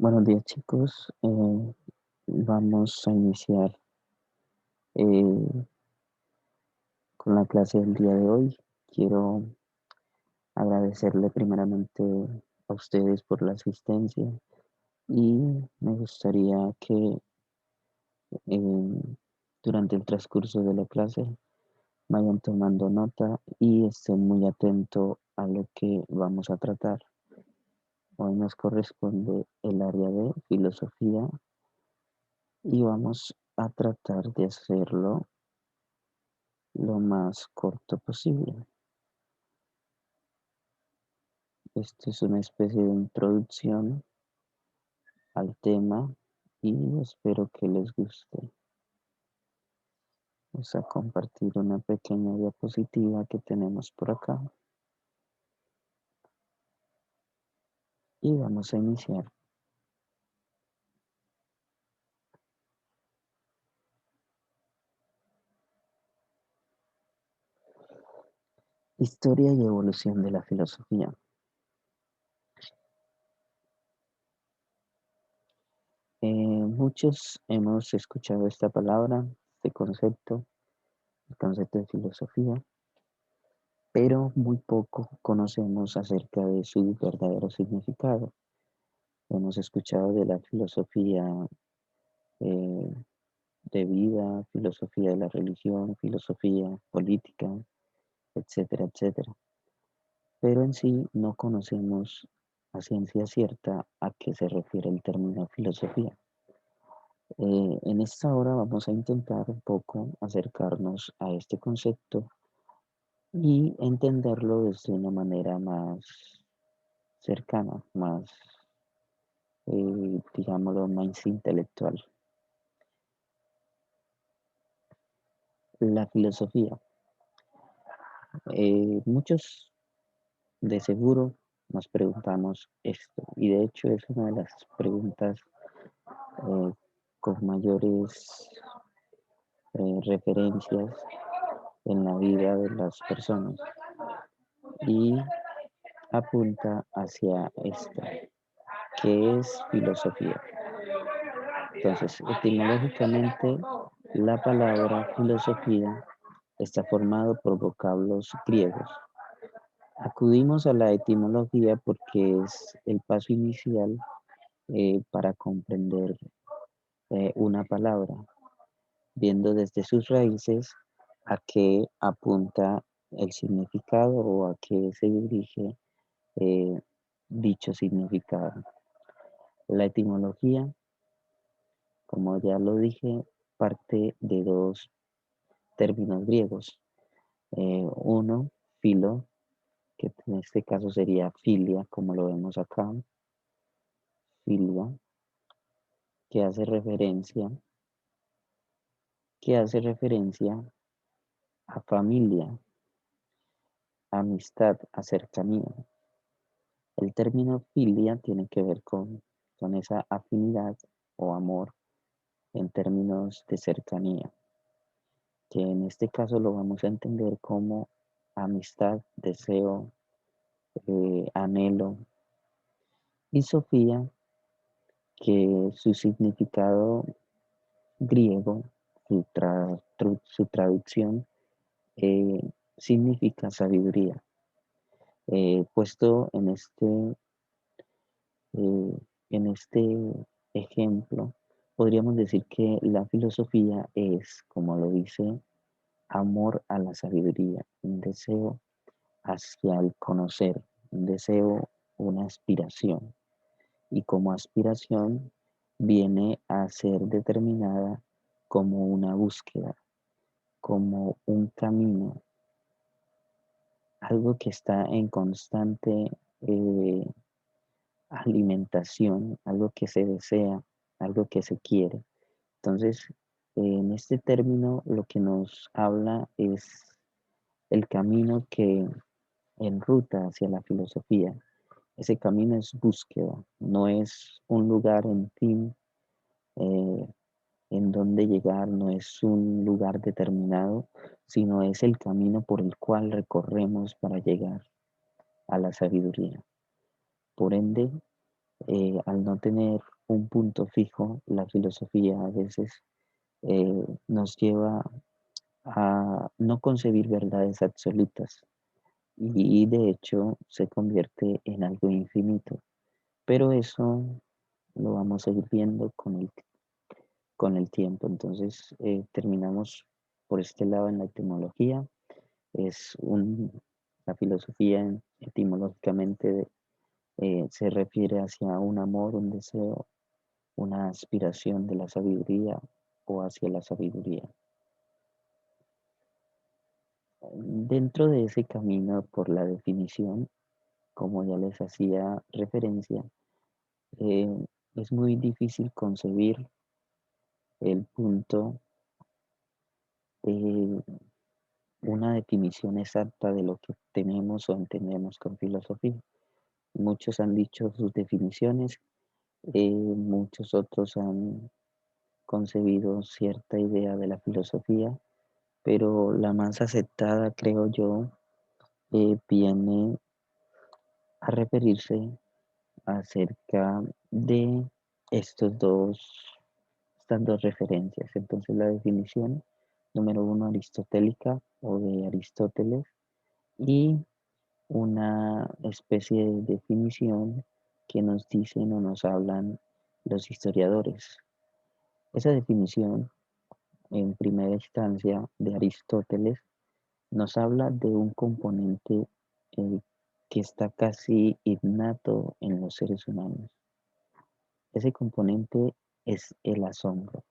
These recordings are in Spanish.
Buenos días, chicos. Vamos a iniciar eh, con la clase del día de hoy. Quiero agradecerle primeramente a ustedes por la asistencia y me gustaría que durante el transcurso de la clase vayan tomando nota y estén muy atentos a lo que vamos a tratar. Hoy nos corresponde el área de filosofía y vamos a tratar de hacerlo lo más corto posible. Esto es una especie de introducción al tema y espero que les guste. Vamos a compartir una pequeña diapositiva que tenemos por acá y vamos a iniciar. Historia y evolución de la filosofía. Muchos hemos escuchado esta palabra, este concepto, el concepto de filosofía, pero muy poco conocemos acerca de su verdadero significado. Hemos escuchado de la filosofía eh, de vida, filosofía de la religión, filosofía política, etcétera, etcétera. Pero en sí no conocemos a ciencia cierta a qué se refiere el término filosofía. En esta hora vamos a intentar un poco acercarnos a este concepto y entenderlo desde una manera más cercana, más, digámoslo, más intelectual. La filosofía. Muchos de seguro nos preguntamos esto y de hecho es una de las preguntas eh, con mayores referencias en la vida de las personas y apunta hacia esta, que es filosofía. Entonces, etimológicamente, la palabra filosofía está formado por vocablos griegos. Acudimos a la etimología porque es el paso inicial para comprender una palabra, viendo desde sus raíces a qué apunta el significado o a qué se dirige eh, dicho significado. La etimología, como ya lo dije, parte de dos términos griegos. Uno, filo, que en este caso sería filia, como lo vemos acá, filia, que hace referencia, que hace referencia a familia, amistad, a cercanía. El término filia tiene que ver con esa afinidad o amor en términos de cercanía, que en este caso lo vamos a entender como amistad, deseo, anhelo. Y Sofía, que su significado griego, su traducción, eh, significa sabiduría. Puesto eh, en este ejemplo, podríamos decir que la filosofía es, como lo dice, amor a la sabiduría, un deseo hacia el conocer, un deseo, una aspiración. Y como aspiración viene a ser determinada como una búsqueda, como un camino, algo que está en constante eh, alimentación, algo que se desea, algo que se quiere. Entonces, en este término lo que nos habla es el camino que enruta hacia la filosofía. Ese camino es búsqueda, no es un lugar en fin eh, en donde llegar, no es un lugar determinado, sino es el camino por el cual recorremos para llegar a la sabiduría. Por ende, Al no tener un punto fijo, la filosofía a veces nos lleva a no concebir verdades absolutas y de hecho se convierte en algo infinito. Pero eso lo vamos a ir viendo con el tiempo. Entonces terminamos por este lado en la etimología. Es la filosofía etimológicamente se refiere hacia un amor, un deseo, una aspiración de la sabiduría o hacia la sabiduría. Dentro de ese camino por la definición, como ya les hacía referencia, eh, es muy difícil concebir el punto de una definición exacta de lo que tenemos o entendemos con filosofía. Muchos han dicho sus definiciones, muchos otros han concebido cierta idea de la filosofía, pero la más aceptada, creo yo, viene a referirse acerca de estas dos referencias. Entonces la definición número uno aristotélica o de Aristóteles y una especie de definición que nos dicen o nos hablan los historiadores. Esa definición, en primera instancia, de Aristóteles, nos habla de un componente eh, que está casi innato en los seres humanos. Ese componente es el asombro.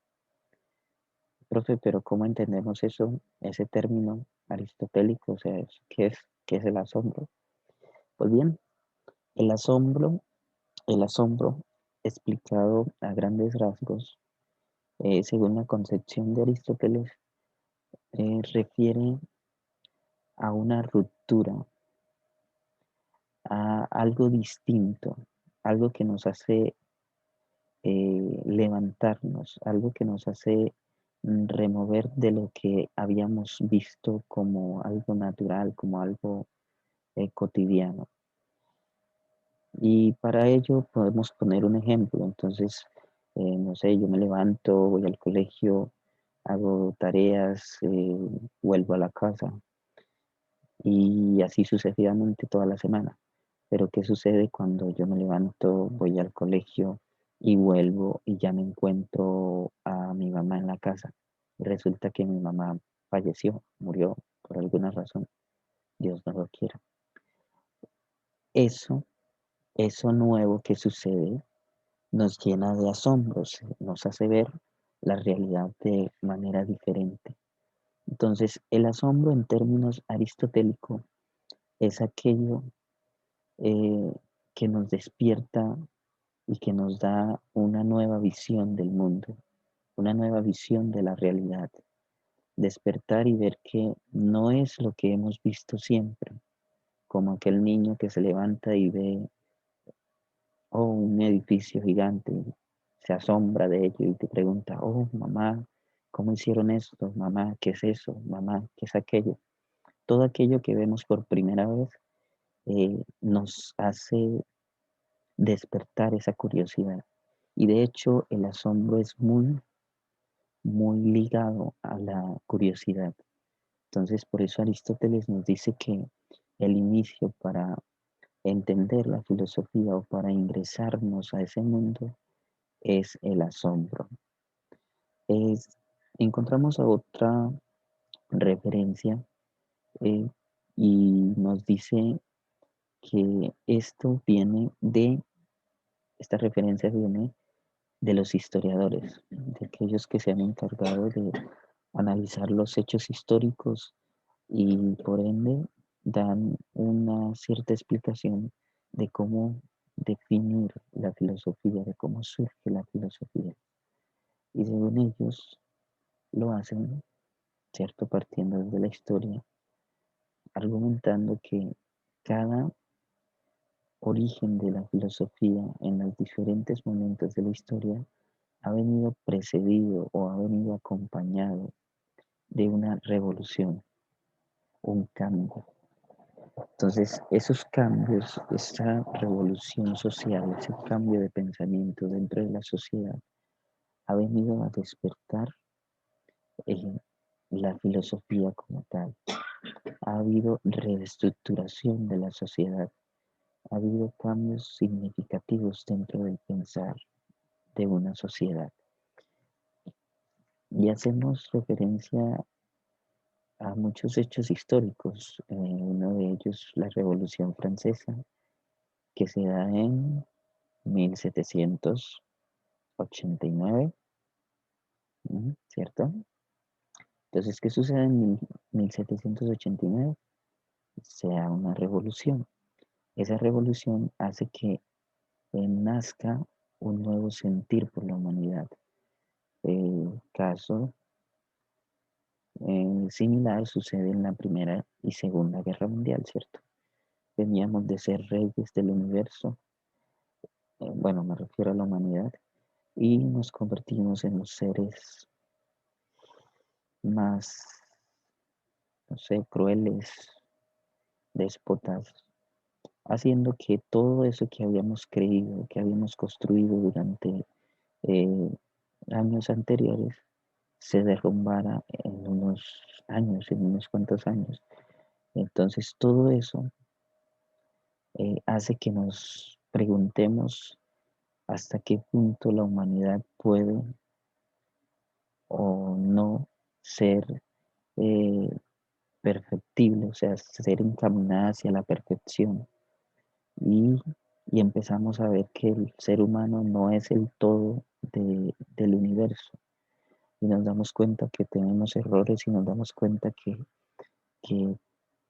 Profe, pero ¿cómo entendemos eso, ese término aristotélico? O sea, ¿qué es el asombro? Pues bien, el asombro, el asombro explicado a grandes rasgos, según la concepción de Aristóteles, refiere a una ruptura, a algo distinto, algo que nos hace levantarnos, algo que nos hace remover de lo que habíamos visto como algo natural, como algo cotidiano. Y para ello podemos poner un ejemplo. Entonces, no sé, yo me levanto, voy al colegio, hago tareas, vuelvo a la casa y así sucesivamente toda la semana. Pero ¿qué sucede cuando yo me levanto, voy al colegio y vuelvo y ya me encuentro a mi mamá en la casa? Y resulta que mi mamá falleció, murió por alguna razón, Dios no lo quiera. Eso, eso nuevo que sucede nos llena de asombros, nos hace ver la realidad de manera diferente. Entonces, el asombro en términos aristotélicos es aquello eh, que nos despierta y que nos da una nueva visión del mundo, una nueva visión de la realidad. Despertar y ver que no es lo que hemos visto siempre, como aquel niño que se levanta y ve un edificio gigante, se asombra de ello y te pregunta, oh mamá, ¿cómo hicieron esto? Mamá, ¿qué es eso? Mamá, ¿qué es aquello? Todo aquello que vemos por primera vez nos hace despertar esa curiosidad. Y de hecho el asombro es muy ligado a la curiosidad. Entonces por eso Aristóteles nos dice que el inicio para entender la filosofía o para ingresarnos a ese mundo es el asombro. Es, encontramos a otra referencia eh, y nos dice que esta referencia viene de los historiadores, de aquellos que se han encargado de analizar los hechos históricos y por ende dan una cierta explicación de cómo definir la filosofía, de cómo surge la filosofía. Y según ellos lo hacen, ¿cierto? Partiendo desde la historia, argumentando que cada origen de la filosofía en los diferentes momentos de la historia ha venido precedido o ha venido acompañado de una revolución, un cambio. Entonces, esos cambios, esa revolución social, ese cambio de pensamiento dentro de la sociedad ha venido a despertar eh, la filosofía como tal. Ha habido reestructuración de la sociedad, ha habido cambios significativos dentro del pensar de una sociedad. Y hacemos referencia a muchos hechos históricos, uno de ellos la Revolución Francesa, que se da en 1789, ¿cierto? Entonces, ¿qué sucede en 1789? Se da una revolución. Esa revolución hace que nazca un nuevo sentir por la humanidad. Caso similar sucede en la Primera y Segunda Guerra Mundial, ¿cierto? Veníamos de ser reyes del universo, bueno, me refiero a la humanidad, y nos convertimos en los seres más, no sé, crueles, déspotas, haciendo que todo eso que habíamos creído, que habíamos construido durante eh, años anteriores, se derrumbara en unos años, en unos cuantos años. Entonces todo eso hace que nos preguntemos hasta qué punto la humanidad puede o no ser eh, perfectible, o sea, ser encaminada hacia la perfección. Y, y empezamos a ver que el ser humano no es el todo del universo. Y nos damos cuenta que tenemos errores y nos damos cuenta que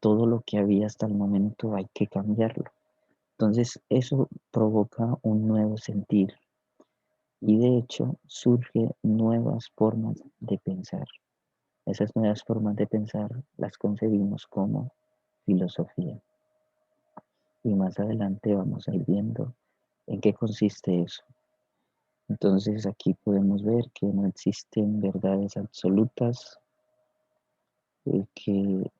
todo lo que había hasta el momento hay que cambiarlo. Entonces eso provoca un nuevo sentir y de hecho surgen nuevas formas de pensar. Esas nuevas formas de pensar las concebimos como filosofía. Y más adelante vamos a ir viendo en qué consiste eso. Entonces aquí podemos ver que no existen verdades absolutas, que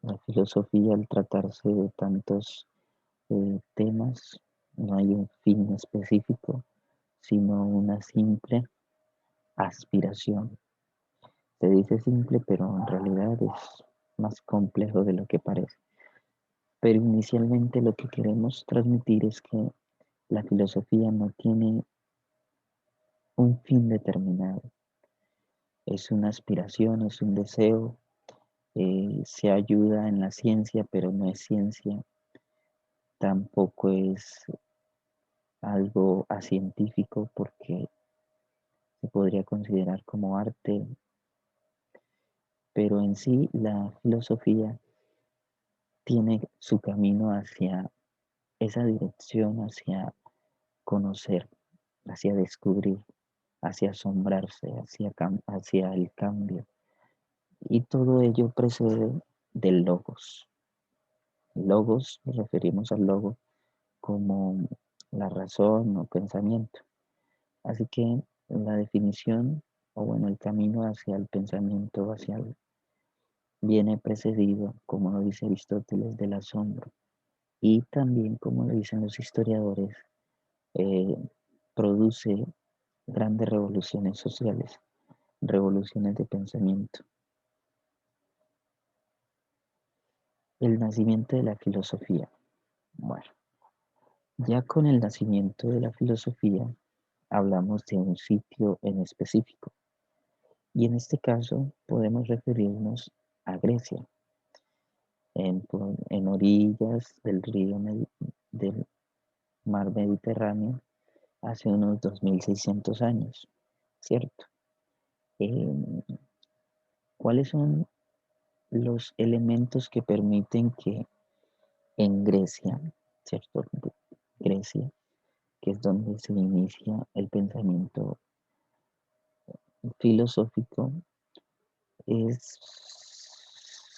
la filosofía al tratarse de tantos temas no hay un fin específico, sino una simple aspiración. Se dice simple, pero en realidad es más complejo de lo que parece. Pero inicialmente lo que queremos transmitir es que la filosofía no tiene un fin determinado. Es una aspiración, es un deseo, se ayuda en la ciencia, pero no es ciencia. Tampoco es algo científico porque se podría considerar como arte, pero en sí la filosofía tiene su camino hacia esa dirección, hacia conocer, hacia descubrir, hacia asombrarse, hacia el cambio. Y todo ello precede del logos. Logos, nos referimos al logo como la razón o pensamiento. Así que la definición, o bueno, el camino hacia el pensamiento, viene precedido, como lo dice Aristóteles, del asombro. Y también, como lo dicen los historiadores, eh, produce grandes revoluciones sociales, revoluciones de pensamiento. El nacimiento de la filosofía. Bueno, ya con el nacimiento de la filosofía hablamos de un sitio en específico y en este caso podemos referirnos a Grecia, en orillas del mar Mediterráneo hace unos 2600 años, ¿cierto? Eh, ¿Cuáles son los elementos que permiten que en Grecia, ¿cierto? Grecia, que es donde se inicia el pensamiento filosófico, es,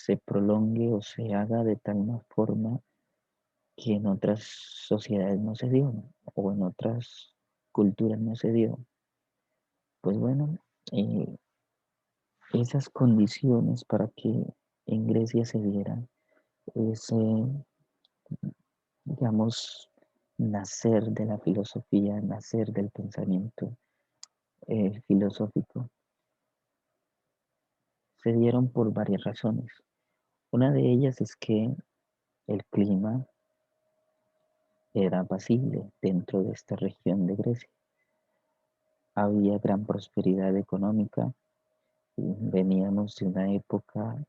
se prolongue o se haga de tal una forma que en otras sociedades no se dio, o en otras culturas no se dio. Pues bueno, eh, esas condiciones para que en Grecia se diera ese, digamos, nacer de la filosofía, nacer del pensamiento filosófico, se dieron por varias razones. Una de ellas es que el clima era apacible dentro de esta región de Grecia. Había gran prosperidad económica, veníamos de una época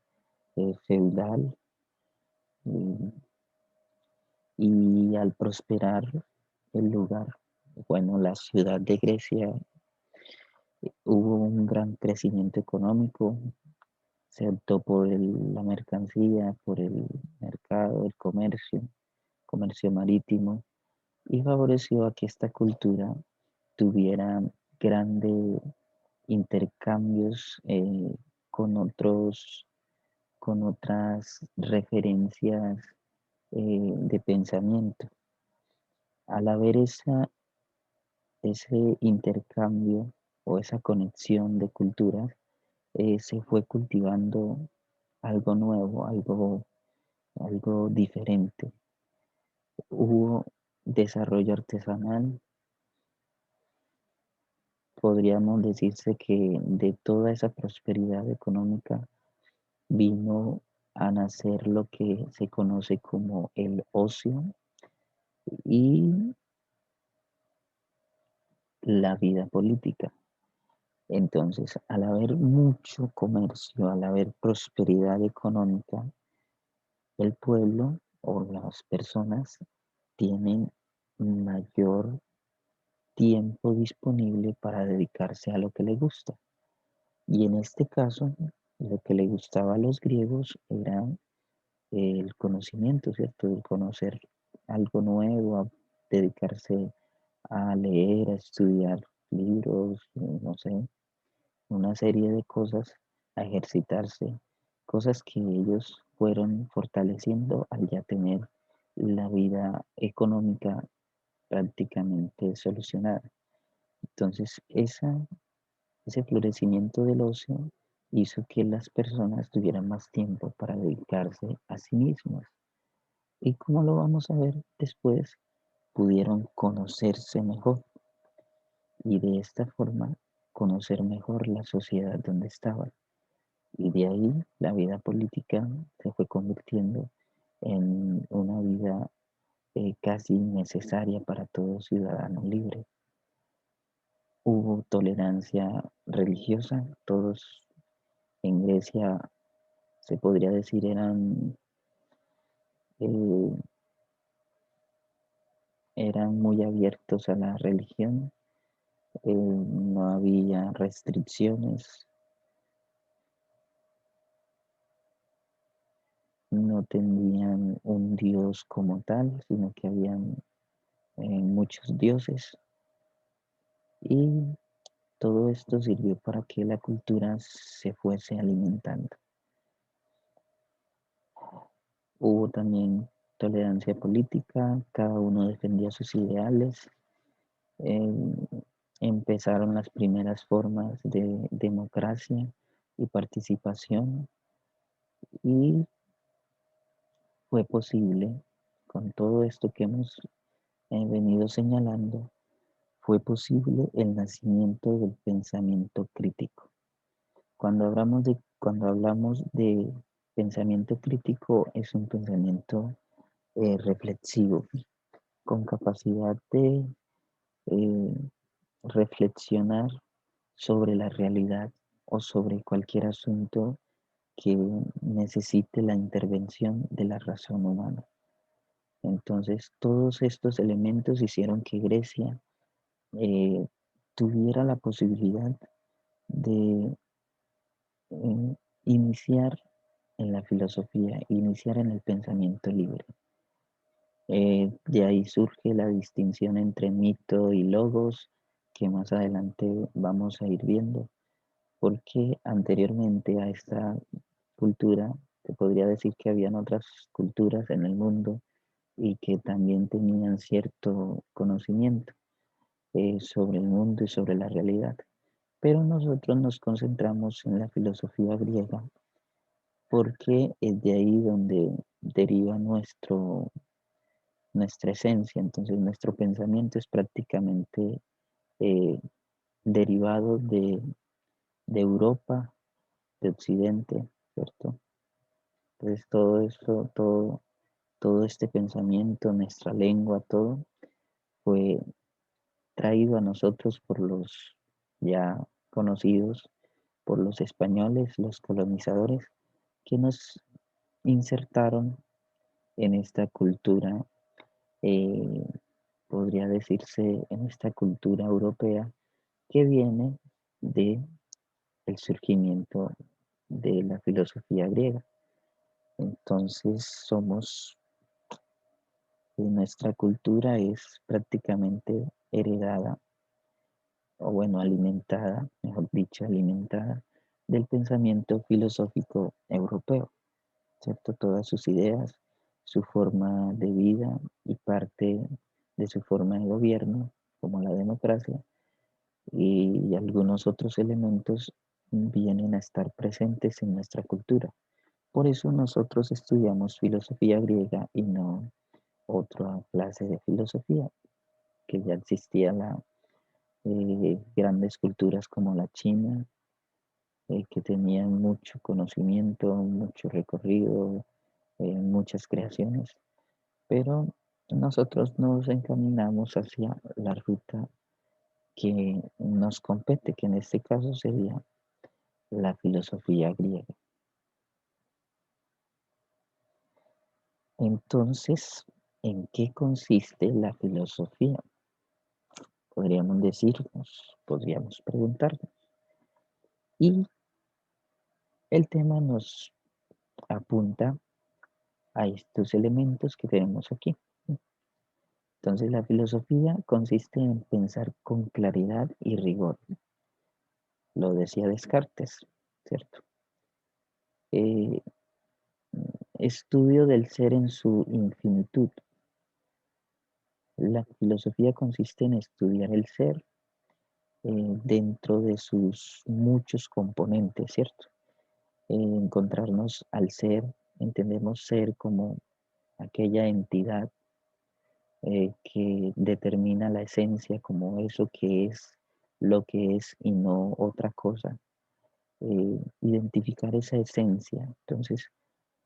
feudal y, y al prosperar el lugar, bueno, la ciudad de Grecia, hubo un gran crecimiento económico, se optó por la mercancía, por el mercado, el comercio marítimo, y favoreció a que esta cultura tuviera grandes intercambios con con otras referencias de pensamiento. Al haber ese intercambio o esa conexión de culturas, se fue cultivando algo nuevo, algo diferente. Hubo desarrollo artesanal, podríamos decirse que de toda esa prosperidad económica vino a nacer lo que se conoce como el ocio y la vida política. Entonces, al haber mucho comercio, al haber prosperidad económica, el pueblo o las personas tienen mayor tiempo disponible para dedicarse a lo que les gusta. Y en este caso, lo que le gustaba a los griegos era el conocimiento, ¿cierto? El conocer algo nuevo, a dedicarse a leer, a estudiar libros, no sé, una serie de cosas, a ejercitarse, cosas que ellos fueron fortaleciendo al ya tener la vida económica prácticamente solucionada. Entonces, ese florecimiento del ocio hizo que las personas tuvieran más tiempo para dedicarse a sí mismas. Y como lo vamos a ver después, pudieron conocerse mejor y de esta forma conocer mejor la sociedad donde estaban. Y de ahí la vida política se fue convirtiendo en una vida casi necesaria para todo ciudadano libre. Hubo tolerancia religiosa, todos en Grecia se podría decir eh, eran muy abiertos a la religión, no había restricciones, no tenían un dios como tal, sino que habían muchos dioses y todo esto sirvió para que la cultura se fuese alimentando. Hubo también tolerancia política, cada uno defendía sus ideales, eh, empezaron las primeras formas de democracia y participación y fue posible, con todo esto que hemos venido señalando, fue posible el nacimiento del pensamiento crítico. Cuando hablamos de pensamiento crítico, es un pensamiento reflexivo, con capacidad de eh, reflexionar sobre la realidad o sobre cualquier asunto que necesite la intervención de la razón humana. Entonces, todos estos elementos hicieron que Grecia eh, tuviera la posibilidad de iniciar en la filosofía, iniciar en el pensamiento libre. De ahí surge la distinción entre mito y logos, que más adelante vamos a ir viendo, porque anteriormente a esta cultura, se podría decir que habían otras culturas en el mundo y que también tenían cierto conocimiento sobre el mundo y sobre la realidad. Pero nosotros nos concentramos en la filosofía griega porque es de ahí donde deriva nuestra esencia. Entonces nuestro pensamiento es prácticamente eh, derivado de Europa, de Occidente, ¿cierto? Entonces todo eso, todo este pensamiento, nuestra lengua, todo fue traído a nosotros por los ya conocidos, por los españoles, los colonizadores, que nos insertaron en esta cultura, eh, podría decirse, en esta cultura europea que viene de el surgimiento de la filosofía griega. Entonces nuestra cultura es prácticamente heredada, o bueno, alimentada, mejor dicho, alimentada del pensamiento filosófico europeo, ¿cierto? Todas sus ideas, su forma de vida y parte de su forma de gobierno, como la democracia, y algunos otros elementos vienen a estar presentes en nuestra cultura. Por eso nosotros estudiamos filosofía griega y no otra clase de filosofía, que ya existía grandes culturas como la China, que tenían mucho conocimiento, mucho recorrido, muchas creaciones, pero nosotros nos encaminamos hacia la ruta que nos compete, que en este caso sería la filosofía griega. Entonces, ¿en qué consiste la filosofía? Podríamos decirnos, podríamos preguntarnos. Y el tema nos apunta a estos elementos que tenemos aquí. Entonces, la filosofía consiste en pensar con claridad y rigor. Lo decía Descartes, ¿cierto? Eh, Estudio del ser en su infinitud. La filosofía consiste en estudiar el ser dentro de sus muchos componentes, ¿cierto? Encontrarnos al ser, entendemos ser como aquella entidad que determina la esencia como eso que es lo que es y no otra cosa. Identificar esa esencia. Entonces,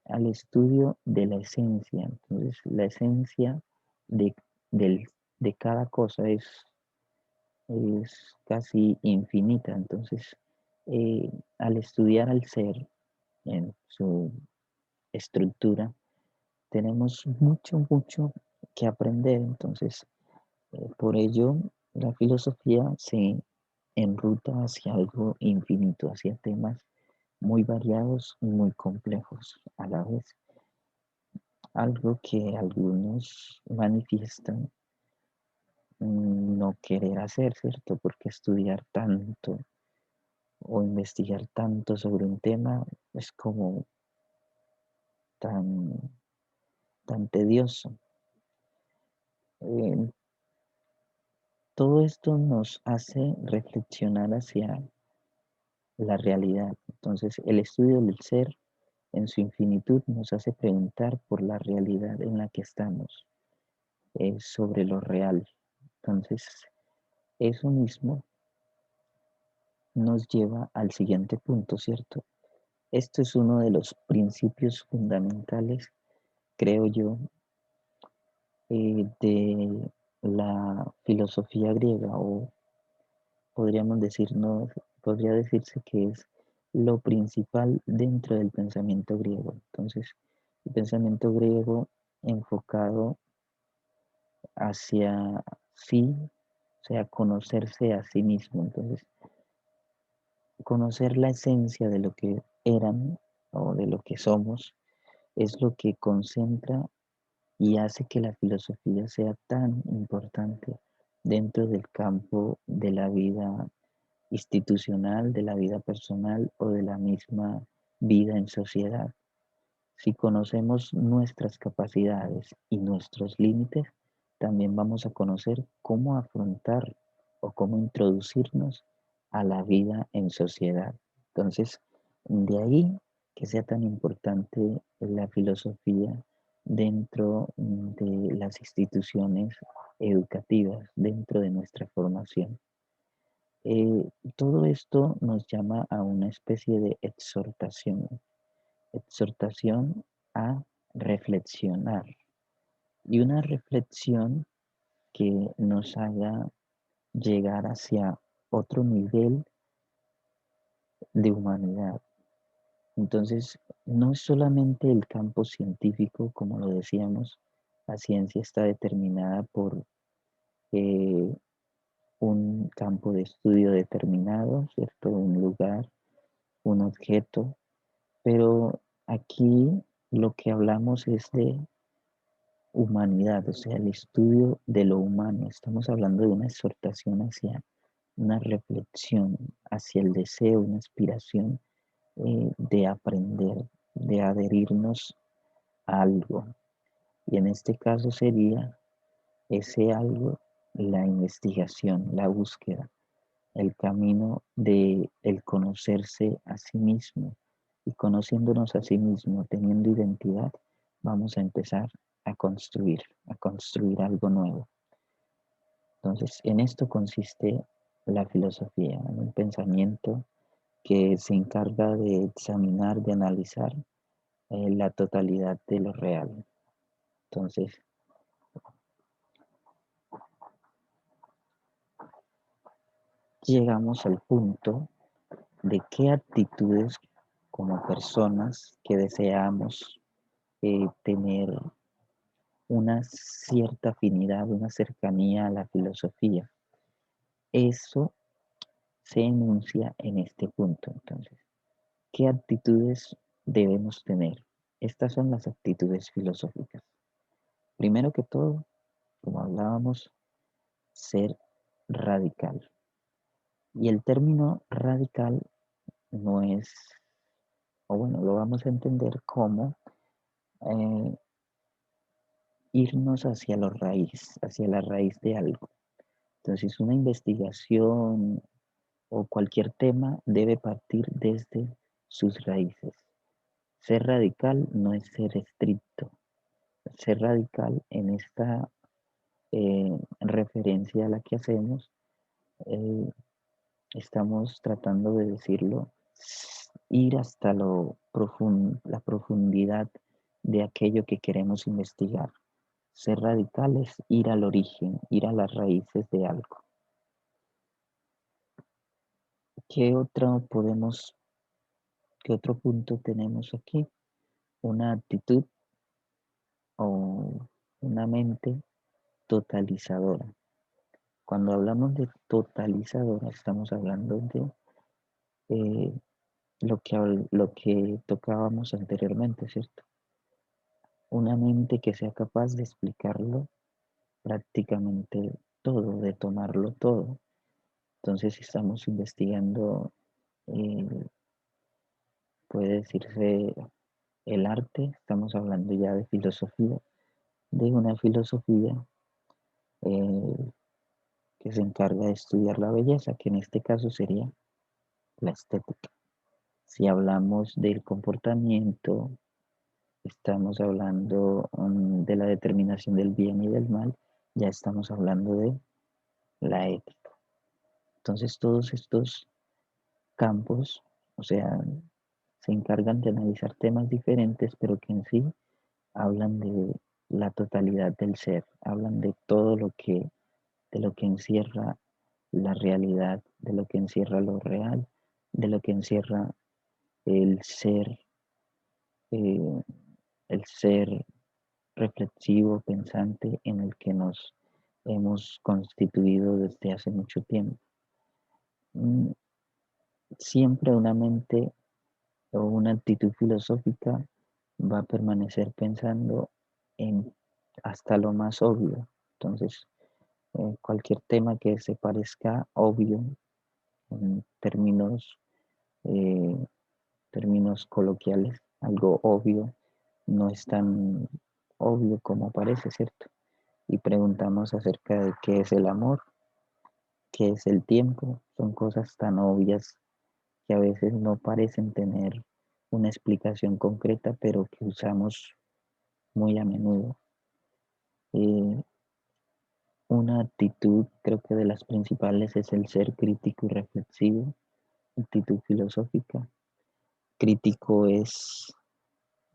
al estudio de la esencia, entonces la esencia de, del, de cada cosa es casi infinita. Entonces, al estudiar al ser en su estructura, tenemos mucho que aprender. Entonces, por ello, la filosofía se enruta hacia algo infinito, hacia temas muy variados y muy complejos a la vez. Algo que algunos manifiestan no querer hacer, ¿cierto? Porque estudiar tanto o investigar tanto sobre un tema es como tan, tan tedioso. Eh, Todo esto nos hace reflexionar hacia la realidad. Entonces, el estudio del ser en su infinitud nos hace preguntar por la realidad en la que estamos, sobre lo real. Entonces, eso mismo nos lleva al siguiente punto, ¿cierto? Esto es uno de los principios fundamentales, creo yo, de la filosofía griega, o podríamos decir, no, podría decirse que es lo principal dentro del pensamiento griego. Entonces, el pensamiento griego enfocado hacia sí, o sea, conocerse a sí mismo. Entonces, conocer la esencia de lo que eran o de lo que somos es lo que concentra y hace que la filosofía sea tan importante dentro del campo de la vida institucional, de la vida personal o de la misma vida en sociedad. Si conocemos nuestras capacidades y nuestros límites, también vamos a conocer cómo afrontar o cómo introducirnos a la vida en sociedad. Entonces, de ahí que sea tan importante la filosofía dentro de las instituciones educativas, dentro de nuestra formación. Todo esto nos llama a una especie de exhortación a reflexionar y una reflexión que nos haga llegar hacia otro nivel de humanidad. Entonces, no es solamente el campo científico, como lo decíamos, la ciencia está determinada por eh, un campo de estudio determinado, ¿cierto? Un lugar, un objeto, pero aquí lo que hablamos es de humanidad, o sea, el estudio de lo humano. Estamos hablando de una exhortación hacia una reflexión, hacia el deseo, una aspiración de aprender, de adherirnos a algo. Y en este caso sería ese algo la investigación, la búsqueda, el camino de el conocerse a sí mismo. Y conociéndonos a sí mismo, teniendo identidad, vamos a empezar a construir algo nuevo. Entonces, en esto consiste la filosofía, en un pensamiento que se encarga de examinar, de analizar la totalidad de lo real. Entonces, llegamos al punto de qué actitudes como personas que deseamos tener una cierta afinidad, una cercanía a la filosofía. Eso se enuncia en este punto. Entonces, ¿qué actitudes debemos tener? Estas son las actitudes filosóficas. Primero que todo, como hablábamos, ser radical. Y el término radical no es, o bueno, lo vamos a entender como eh, irnos hacia la raíz de algo. Entonces, una investigación o cualquier tema debe partir desde sus raíces. Ser radical no es ser estricto. Ser radical en esta referencia a la que hacemos, eh, estamos tratando de decirlo, ir hasta la profundidad de aquello que queremos investigar. Ser radical es ir al origen, ir a las raíces de algo. ¿Qué qué otro punto tenemos aquí? Una actitud o una mente totalizadora. Cuando hablamos de totalizadora, estamos hablando de eh, lo que tocábamos anteriormente, ¿cierto? Una mente que sea capaz de explicarlo prácticamente todo, de tomarlo todo. Entonces, si estamos investigando, eh, puede decirse el arte, estamos hablando ya de filosofía, de una filosofía eh, que se encarga de estudiar la belleza, que en este caso sería la estética. Si hablamos del comportamiento, estamos hablando de la determinación del bien y del mal, ya estamos hablando de la ética. Entonces todos estos campos, o sea, se encargan de analizar temas diferentes, pero que en sí hablan de la totalidad del ser, hablan de todo de lo que encierra la realidad, de lo que encierra lo real, de lo que encierra el ser, eh, el ser reflexivo, pensante en el que nos hemos constituido desde hace mucho tiempo. Mm, Siempre una mente o una actitud filosófica va a permanecer pensando en hasta lo más obvio. Entonces, cualquier tema que se parezca obvio en eh, términos coloquiales, algo obvio no es tan obvio como parece, ¿cierto? Y preguntamos acerca de qué es el amor, qué es el tiempo, son cosas tan obvias que a veces no parecen tener una explicación concreta, pero que usamos muy a menudo. Eh, una actitud, creo que de las principales, es el ser crítico y reflexivo, actitud filosófica. Crítico es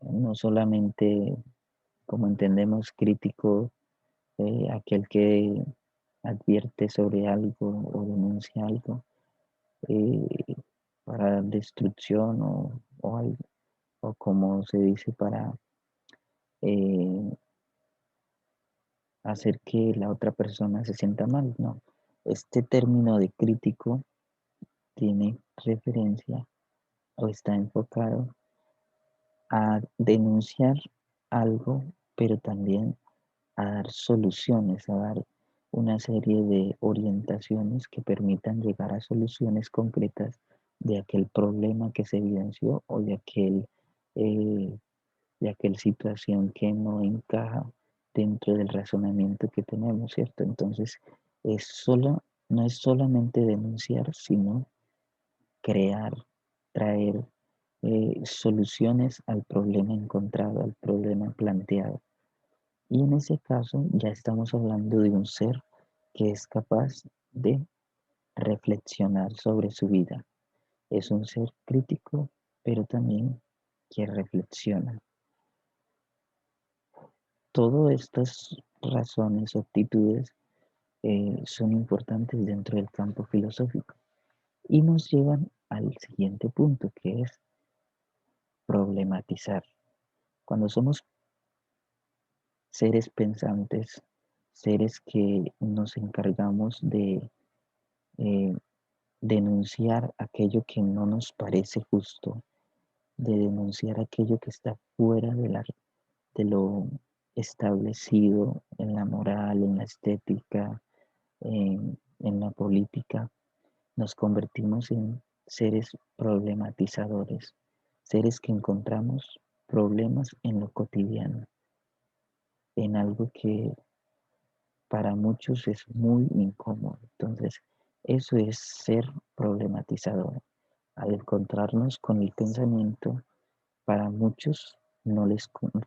no solamente, como entendemos, crítico, aquel que advierte sobre algo o denuncia algo eh, para destrucción o como se dice, para eh, hacer que la otra persona se sienta mal, no. Este término de crítico tiene referencia o está enfocado a denunciar algo, pero también a dar soluciones, a dar una serie de orientaciones que permitan llegar a soluciones concretas de aquel problema que se evidenció o eh, de aquel situación que no encaja dentro del razonamiento que tenemos, ¿cierto? Entonces, no es solamente denunciar, sino crear, traer soluciones al problema encontrado, al problema planteado. Y en ese caso ya estamos hablando de un ser que es capaz de reflexionar sobre su vida. Es un ser crítico, pero también que reflexiona. Todas estas razones o actitudes son importantes dentro del campo filosófico y nos llevan al siguiente punto, que es problematizar. Cuando somos seres pensantes, seres que nos encargamos de eh, denunciar aquello que no nos parece justo, de denunciar aquello que está fuera de lo establecido en la moral, en la estética, en la política, nos convertimos en seres problematizadores, seres que encontramos problemas en lo cotidiano, en algo que para muchos es muy incómodo. Entonces, eso es ser problematizador. Al encontrarnos con el pensamiento, para muchos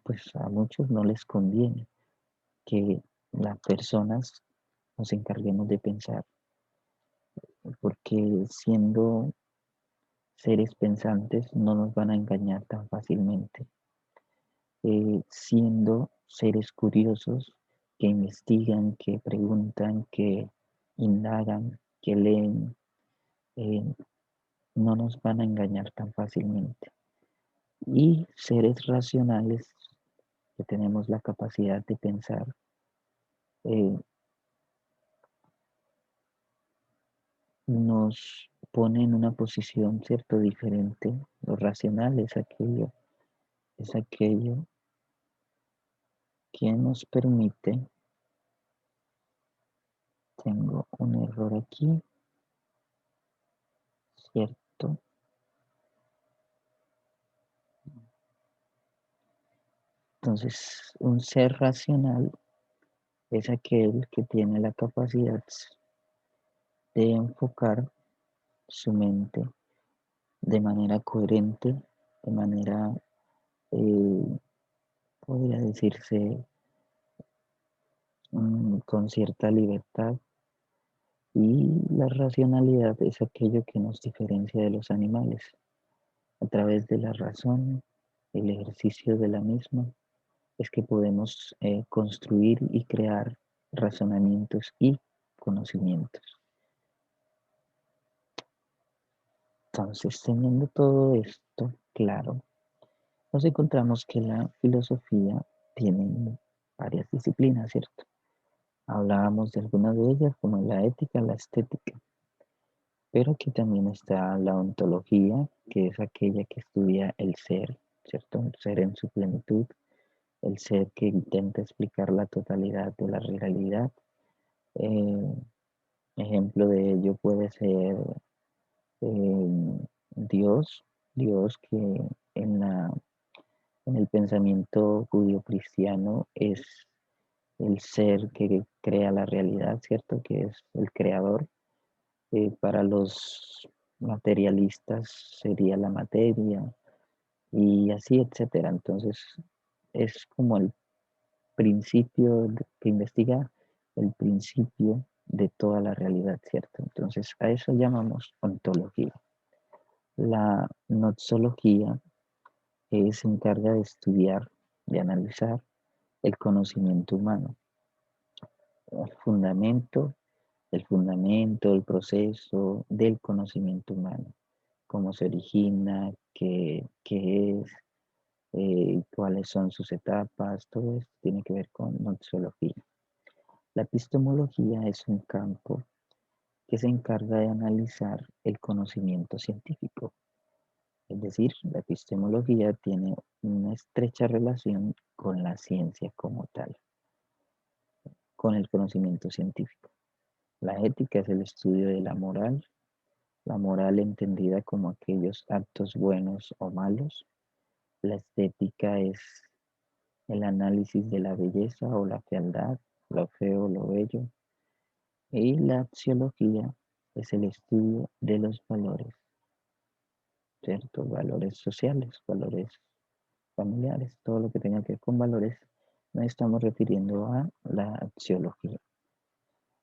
pues a muchos no les conviene que las personas nos encarguemos de pensar, porque siendo seres pensantes no nos van a engañar tan fácilmente. Siendo seres curiosos que investigan, que preguntan, que indagan, que leen, eh, no nos van a engañar tan fácilmente. Y seres racionales que tenemos la capacidad de pensar, eh, nos pone en una posición, ¿cierto?, diferente. Lo racional es aquello que nos permite, tengo un error aquí, ¿cierto? Entonces, un ser racional es aquel que tiene la capacidad de enfocar su mente de manera coherente, de manera, eh, podría decirse, con cierta libertad. Y la racionalidad es aquello que nos diferencia de los animales. A través de la razón, el ejercicio de la misma, es que podemos construir y crear razonamientos y conocimientos. Entonces, teniendo todo esto claro, nos encontramos que la filosofía tiene varias disciplinas, ¿cierto? Hablábamos de algunas de ellas, como la ética, la estética, pero aquí también está la ontología, que es aquella que estudia el ser, ¿cierto? El ser en su plenitud, el ser que intenta explicar la totalidad de la realidad. Eh, Ejemplo de ello puede ser Dios, Dios que en en el pensamiento judío-cristiano es el ser que crea la realidad, ¿cierto? Que es el creador. Para los materialistas sería la materia y así, etcétera. Entonces, es como el principio que investiga el principio de toda la realidad, ¿cierto? Entonces a eso llamamos ontología. La noxología se encarga de estudiar, de analizar el conocimiento humano, el fundamento, el proceso del conocimiento humano, cómo se origina, qué es, cuáles son sus etapas, todo esto tiene que ver con noxología. La epistemología es un campo que se encarga de analizar el conocimiento científico. Es decir, la epistemología tiene una estrecha relación con la ciencia como tal, con el conocimiento científico. La ética es el estudio de la moral entendida como aquellos actos buenos o malos. La estética es el análisis de la belleza o la fealdad, lo feo o lo bello. Y la axiología es el estudio de los valores, ¿cierto? Valores sociales, valores familiares, todo lo que tenga que ver con valores, nos estamos refiriendo a la axiología.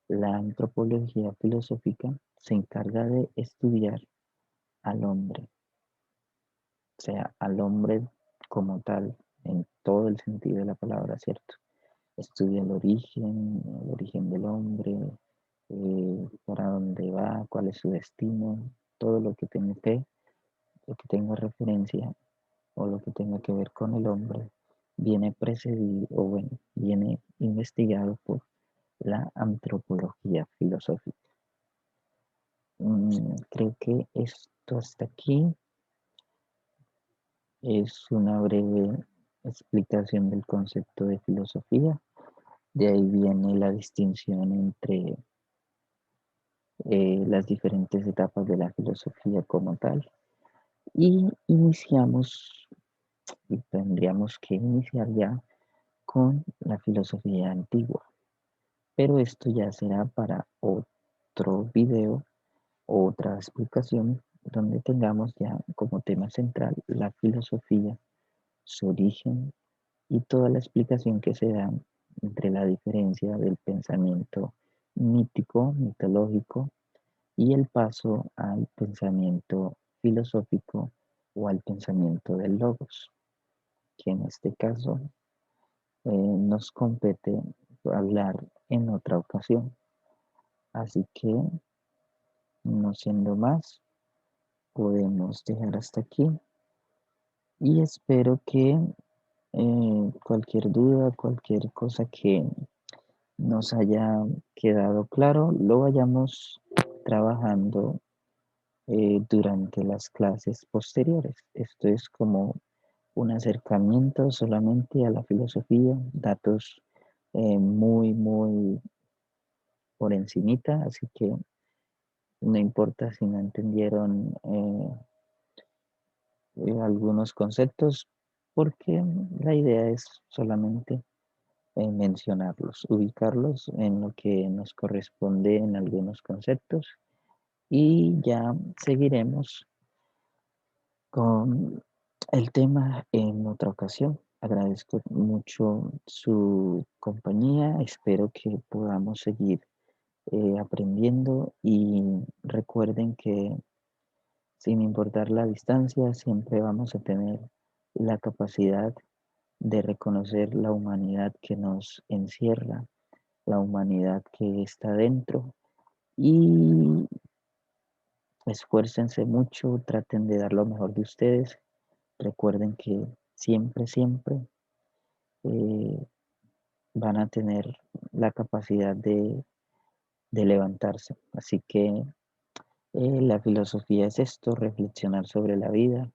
La antropología filosófica se encarga de estudiar al hombre, o sea, al hombre como tal, en todo el sentido de la palabra, ¿cierto? Estudia el origen del hombre, para dónde va, cuál es su destino, todo lo que tenga referencia o lo que tenga que ver con el hombre, viene precedido o bueno, viene investigado por la antropología filosófica. Creo que esto hasta aquí es una breve explicación del concepto de filosofía. De ahí viene la distinción entre las diferentes etapas de la filosofía como tal. Y iniciamos, y tendríamos que iniciar ya con la filosofía antigua. Pero esto ya será para otro video, otra explicación, donde tengamos ya como tema central la filosofía, su origen y toda la explicación que se da entre la diferencia del pensamiento mítico, mitológico, y el paso al pensamiento filosófico o al pensamiento del logos, que en este caso nos compete hablar en otra ocasión. Así que, no siendo más, podemos dejar hasta aquí y espero que cualquier duda, cualquier cosa que nos haya quedado claro, lo vayamos trabajando durante las clases posteriores. Esto es como un acercamiento solamente a la filosofía, datos muy por encimita, así que no importa si no entendieron algunos conceptos, porque la idea es solamente mencionarlos, ubicarlos en lo que nos corresponde en algunos conceptos y ya seguiremos con el tema en otra ocasión. Agradezco mucho su compañía, espero que podamos seguir aprendiendo y recuerden que sin importar la distancia, siempre vamos a tener la capacidad de reconocer la humanidad que nos encierra, la humanidad que está dentro y esfuércense mucho, traten de dar lo mejor de ustedes. Recuerden que siempre eh, van a tener la capacidad de levantarse. Así que la filosofía es esto, reflexionar sobre la vida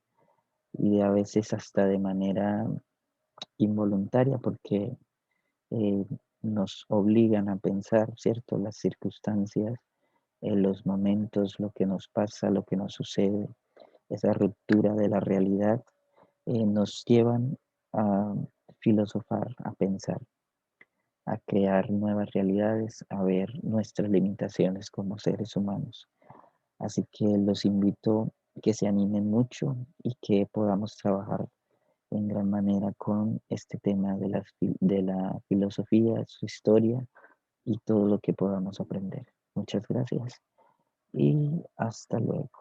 y a veces hasta de manera involuntaria porque eh, nos obligan a pensar, ¿cierto? Las circunstancias, los momentos, lo que nos pasa, lo que nos sucede, esa ruptura de la realidad, nos llevan a filosofar, a pensar, a crear nuevas realidades, a ver nuestras limitaciones como seres humanos. Así que los invito a que se animen mucho y que podamos trabajar en gran manera con este tema de la filosofía, su historia y todo lo que podamos aprender. Muchas gracias y hasta luego.